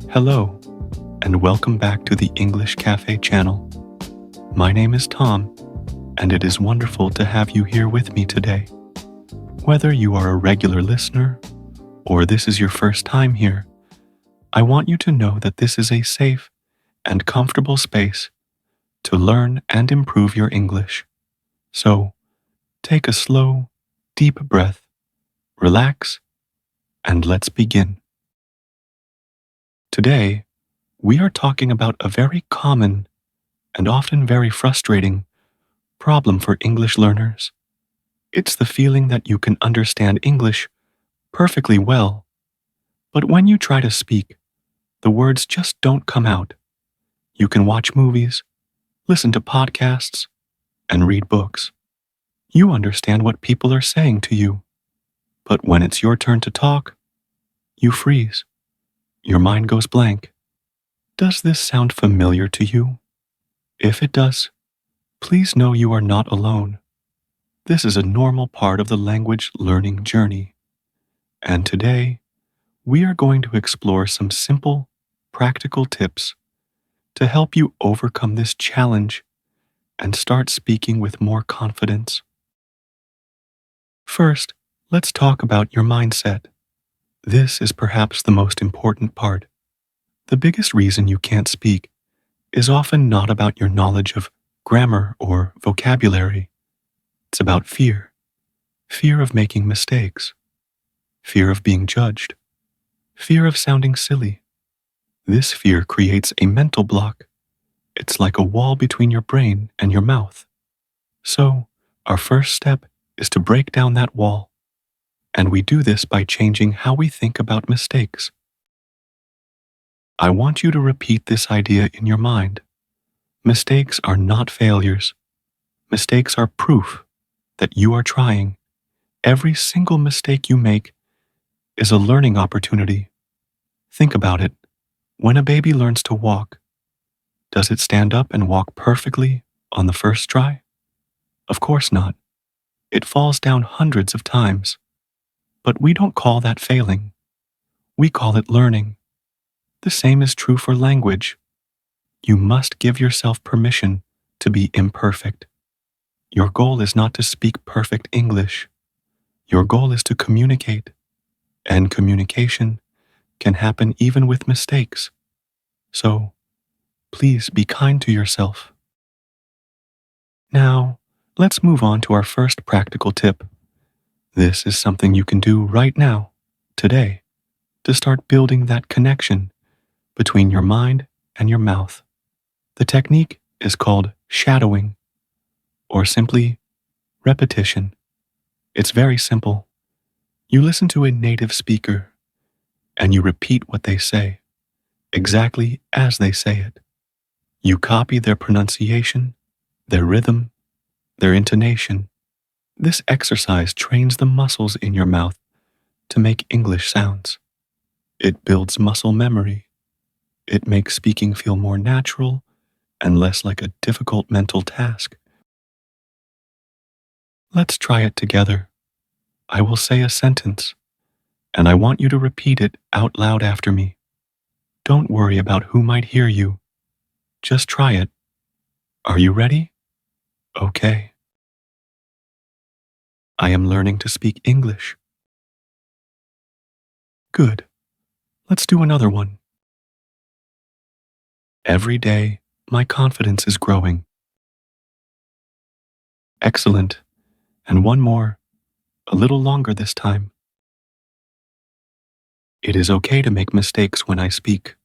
Hello, and welcome back to the English Cafe channel. My name is Tom, and it is wonderful to have you here with me today. Whether you are a regular listener or this is your first time here, I want you to know that this is a safe and comfortable space to learn and improve your English. So, take a slow, deep breath, relax, and let's begin. Today, we are talking about a very common and often very frustrating problem for English learners. It's the feeling that you can understand English perfectly well, but when you try to speak, the words just don't come out. You can watch movies, listen to podcasts, and read books. You understand what people are saying to you, but when it's your turn to talk, you freeze. Your mind goes blank. Does this sound familiar to you? If it does, please know you are not alone. This is a normal part of the language learning journey. And today, we are going to explore some simple, practical tips to help you overcome this challenge and start speaking with more confidence. First, let's talk about your mindset. This is perhaps the most important part. The biggest reason you can't speak is often not about your knowledge of grammar or vocabulary. It's about fear. Fear of making mistakes. Fear of being judged. Fear of sounding silly. This fear creates a mental block. It's like a wall between your brain and your mouth. So, our first step is to break down that wall. And we do this by changing how we think about mistakes. I want you to repeat this idea in your mind. Mistakes are not failures. Mistakes are proof that you are trying. Every single mistake you make is a learning opportunity. Think about it. When a baby learns to walk, does it stand up and walk perfectly on the first try? Of course not. It falls down hundreds of times. But we don't call that failing. We call it learning. The same is true for language. You must give yourself permission to be imperfect. Your goal is not to speak perfect English. Your goal is to communicate. And communication can happen even with mistakes. So, please be kind to yourself. Now, let's move on to our first practical tip. This is something you can do right now, today, to start building that connection between your mind and your mouth. The technique is called shadowing, or simply repetition. It's very simple. You listen to a native speaker, and you repeat what they say, exactly as they say it. You copy their pronunciation, their rhythm, their intonation. This exercise trains the muscles in your mouth to make English sounds. It builds muscle memory. It makes speaking feel more natural and less like a difficult mental task. Let's try it together. I will say a sentence, and I want you to repeat it out loud after me. Don't worry about who might hear you. Just try it. Are you ready? Okay. I am learning to speak English. Good. Let's do another one. Every day, my confidence is growing. Excellent. And one more, a little longer this time. It is okay to make mistakes when I speak.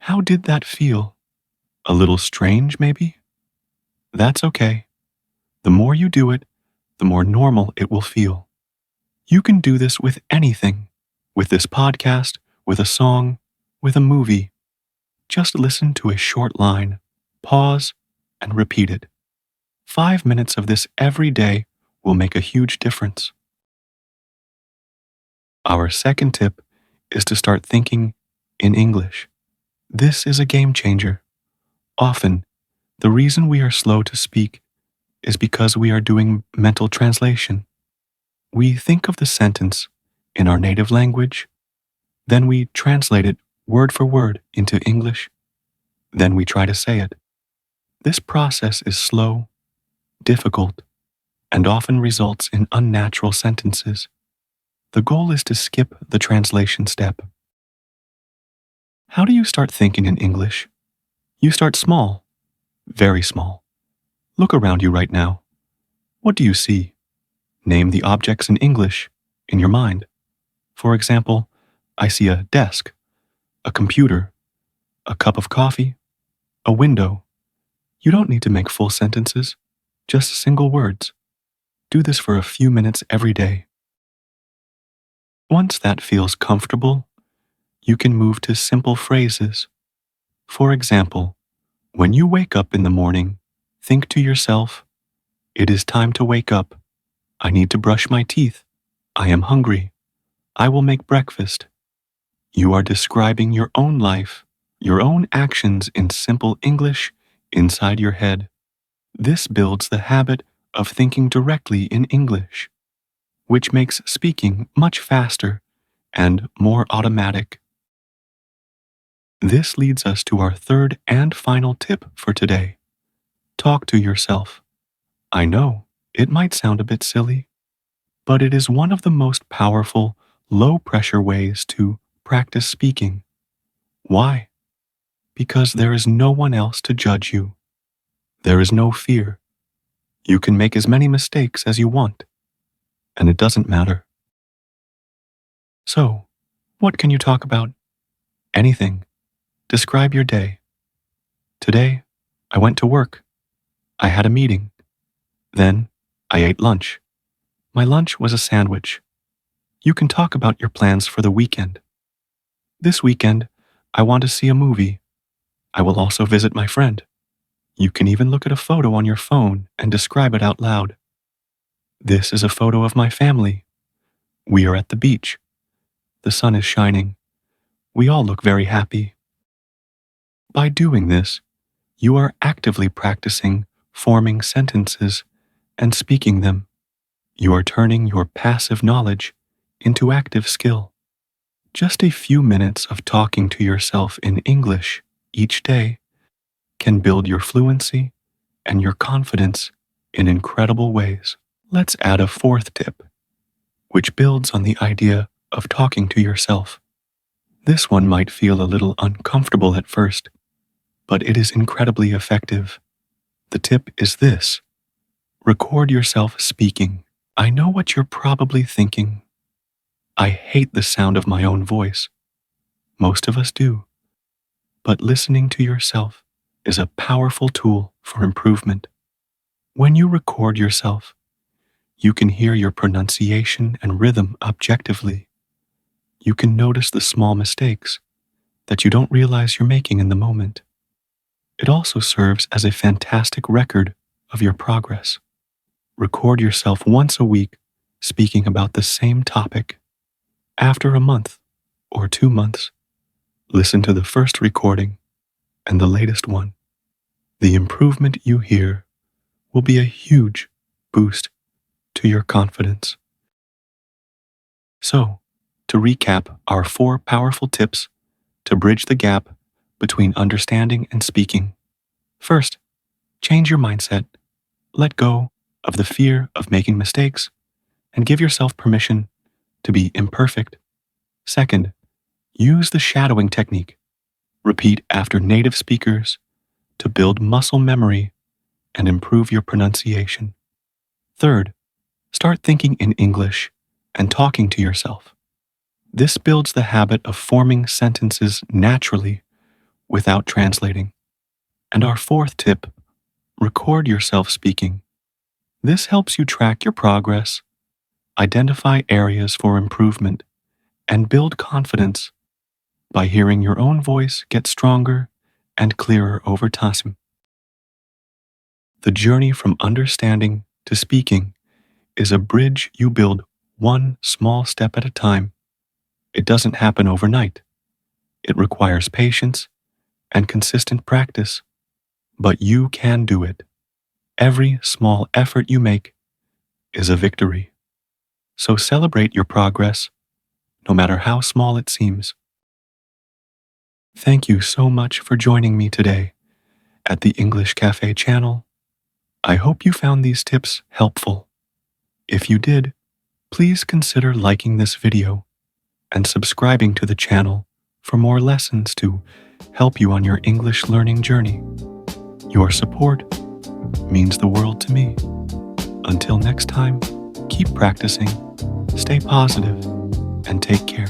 How did that feel? A little strange, maybe? That's okay. The more you do it, the more normal it will feel. You can do this with anything, with this podcast, with a song, with a movie. Just listen to a short line, pause, and repeat it. 5 minutes of this every day will make a huge difference. Our second tip is to start thinking in English. This is a game changer. Often, the reason we are slow to speak is because we are doing mental translation. We think of the sentence in our native language, Then we translate it word for word into English. Then we try to say it. This process is slow, difficult, and often results in unnatural sentences. The goal is to skip the translation step. How do you start thinking in English? You start small, very small. Look around you right now. What do you see? Name the objects in English in your mind. For example, I see a desk, a computer, a cup of coffee, a window. You don't need to make full sentences, just single words. Do this for a few minutes every day. Once that feels comfortable, you can move to simple phrases. For example, when you wake up in the morning, think to yourself, "It is time to wake up. I need to brush my teeth. I am hungry. I will make breakfast." You are describing your own life, your own actions in simple English inside your head. This builds the habit of thinking directly in English, which makes speaking much faster and more automatic. This leads us to our third and final tip for today. Talk to yourself. I know it might sound a bit silly, but it is one of the most powerful, low-pressure ways to practice speaking. Why? Because there is no one else to judge you. There is no fear. You can make as many mistakes as you want, and it doesn't matter. So, what can you talk about? Anything. Describe your day. Today, I went to work. I had a meeting. Then, I ate lunch. My lunch was a sandwich. You can talk about your plans for the weekend. This weekend, I want to see a movie. I will also visit my friend. You can even look at a photo on your phone and describe it out loud. This is a photo of my family. We are at the beach. The sun is shining. We all look very happy. By doing this, you are actively practicing forming sentences and speaking them. You are turning your passive knowledge into active skill. Just a few minutes of talking to yourself in English each day can build your fluency and your confidence in incredible ways. Let's add a fourth tip, which builds on the idea of talking to yourself. This one might feel a little uncomfortable at first, but it is incredibly effective. The tip is this: record yourself speaking. I know what you're probably thinking. I hate the sound of my own voice. Most of us do. But listening to yourself is a powerful tool for improvement. When you record yourself, you can hear your pronunciation and rhythm objectively. You can notice the small mistakes that you don't realize you're making in the moment. It also serves as a fantastic record of your progress. Record yourself once a week speaking about the same topic. After a month or 2 months, listen to the first recording and the latest one. The improvement you hear will be a huge boost to your confidence. So, to recap our 4 powerful tips to bridge the gap between understanding and speaking. First, change your mindset. Let go of the fear of making mistakes and give yourself permission to be imperfect. Second, use the shadowing technique. Repeat after native speakers to build muscle memory and improve your pronunciation. Third, start thinking in English and talking to yourself. This builds the habit of forming sentences naturally without translating. And our fourth tip, record yourself speaking. This helps you track your progress, identify areas for improvement, and build confidence by hearing your own voice get stronger and clearer over time. The journey from understanding to speaking is a bridge you build one small step at a time. It doesn't happen overnight. It requires patience and consistent practice, but you can do it. Every small effort you make is a victory. So celebrate your progress, no matter how small it seems. Thank you so much for joining me today at the English Cafe channel. I hope you found these tips helpful. If you did, please consider liking this video and subscribing to the channel for more lessons to help you on your English learning journey. Your support means the world to me. Until next time, keep practicing, stay positive, and take care.